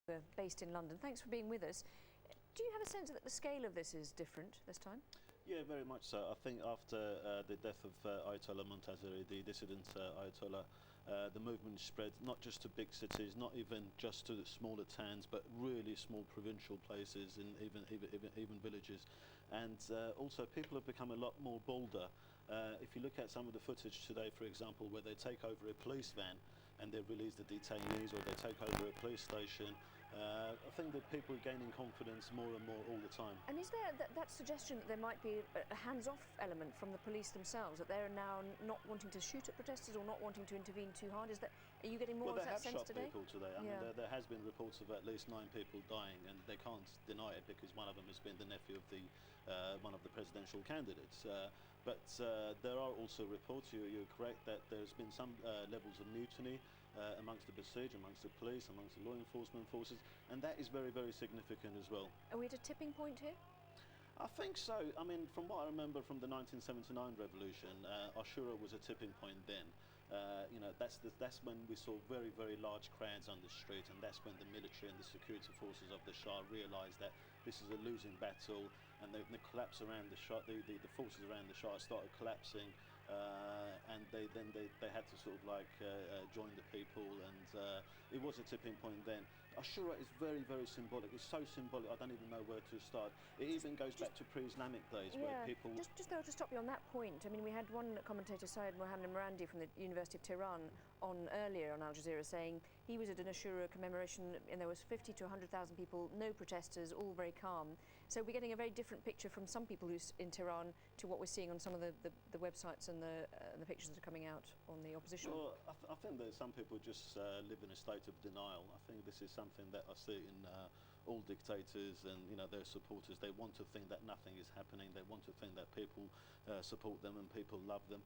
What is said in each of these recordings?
We're based in London. Thanks for being with us. Do you have a sense that the scale of this is different this time? Yeah, very much so. I think after the death of Ayatollah Montazeri, the dissident Ayatollah, the movement spread not just to big cities, not even just to the smaller towns, but really small provincial places and even villages. And also people have become a lot more bolder. If you look at some of the footage today, for example, where they take over a police van and they release the detainees, or they take over a police station, I think that people are gaining confidence more and more all the time. And is there that suggestion that there might be a hands-off element from the police themselves, that they're now not wanting to shoot at protesters or not wanting to intervene too hard? Are you getting more of that sense today? Well, they have shot people today. I mean, there has been reports of at least 9 people dying, and they can't deny it because one of them has been the nephew of one of the presidential candidates. But there are also reports, you're correct, that there's been some levels of mutiny amongst the besieged, amongst the police, amongst the law enforcement forces, and that is very, very significant as well. Are we at a tipping point here? I think so. I mean, from what I remember from the 1979 revolution, Ashura was a tipping point then. You know, that's when we saw very, very large crowds on the street, and that's when the military and the security forces of the Shah realised that this is a losing battle, and the collapse around the Shah, the forces around the Shah started collapsing, and they had to sort of like join the people, and it was a tipping point then. Ashura is very, very symbolic. It's so symbolic, I don't even know where to start. It even goes back to pre-Islamic days, where people... Just though, to stop you on that point, I mean, we had one commentator, Syed Mohammed Imrandi from the University of Tehran, on earlier on Aljazeera, saying he was at an Ashura commemoration and there was 50 to 100,000 people, no protesters, all very calm. So we're getting a very different picture from some people who's in Tehran to what we're seeing on some of the websites and the pictures that are coming out on the opposition. Well, I think that some people just live in a state of denial. I think this is something that I see in all dictators and, you know, their supporters. They want to think that nothing is happening. They want to think that people support them and people love them.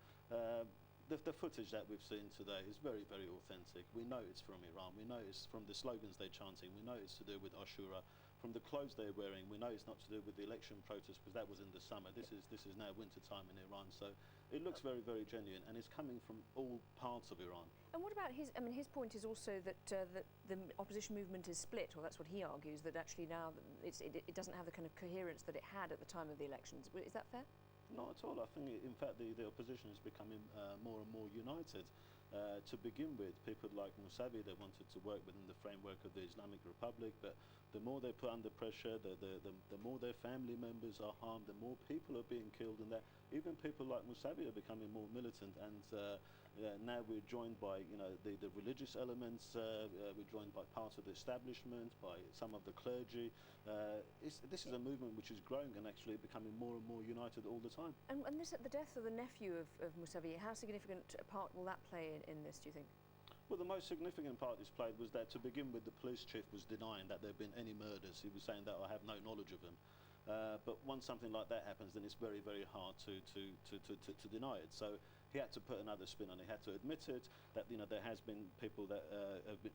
The footage that we've seen today is very, very authentic. We know it's from Iran. We know it's from the slogans they're chanting. We know it's to do with Ashura. From the clothes they're wearing, we know it's not to do with the election protest, because that was in the summer. This is now winter time in Iran, so it looks very, very genuine, and it's coming from all parts of Iran. And what about his? I mean, his point is also that that the opposition movement is split, or that's what he argues. That actually now it doesn't have the kind of coherence that it had at the time of the elections. Is that fair? Not at all. I think, in fact, the opposition is becoming more and more united. To begin with, people like Mousavi, they wanted to work within the framework of the Islamic Republic, but the more they put under pressure, the more their family members are harmed, the more people are being killed, and that even people like Mousavi are becoming more militant. And now we're joined by, you know, the religious elements. We're joined by parts of the establishment, by some of the clergy. This is a movement which is growing and actually becoming more and more united all the time. And the death of the nephew of Mousavi, how significant a part will that play in this, do you think? Well, the most significant part this played was that, to begin with, the police chief was denying that there had been any murders. He was saying that I have no knowledge of them. But once something like that happens, then it's very, very hard to deny it. So he had to put another spin on it. He had to admit it, that, you know, there has been people that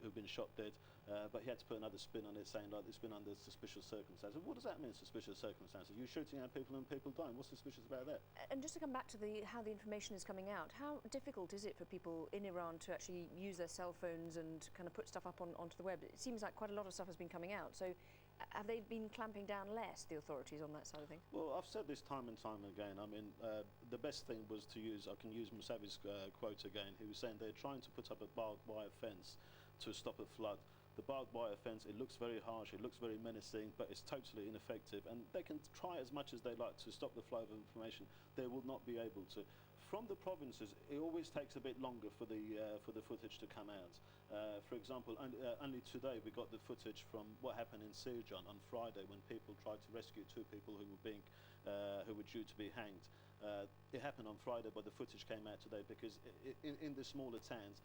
who've been shot dead, but he had to put another spin on it, saying like it's been under suspicious circumstances. What does that mean, suspicious circumstances? You're shooting at people and people dying. What's suspicious about that? And just to come back to how the information is coming out, how difficult is it for people in Iran to actually use their cell phones and kind of put stuff up onto the web? It seems like quite a lot of stuff has been coming out. So have they been clamping down less, the authorities, on that side of things? Well, I've said this time and time again. I mean, the best thing was to use, I can use Mousavi's quote again. He was saying they're trying to put up a barbed wire fence to stop a flood. The barbed wire fence, it looks very harsh, it looks very menacing, but it's totally ineffective, and they can try as much as they like to stop the flow of information. They will not be able to. From the provinces, it always takes a bit longer for the footage to come out. For example, only today we got the footage from what happened in Sirjan on Friday, when people tried to rescue 2 people who were due to be hanged. It happened on Friday, but the footage came out today because in the smaller towns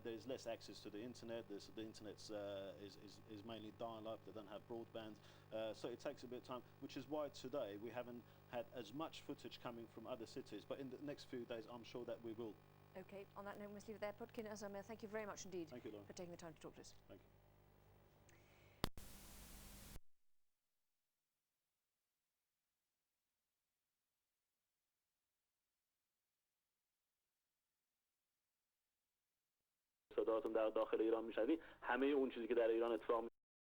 there is less access to the internet. The internet is mainly dial-up. They don't have broadband, so it takes a bit of time. Which is why today we haven't had as much footage coming from other cities. But in the next few days, I'm sure that we will. Okay. On that note, we must leave it there. Potkin Azarmehr, thank you very much indeed. Thank you, Lauren, for taking the time to talk to us. Thank you. صداتون در داخل ایران میشنوید، همه اون چیزی که در ایران اتفاق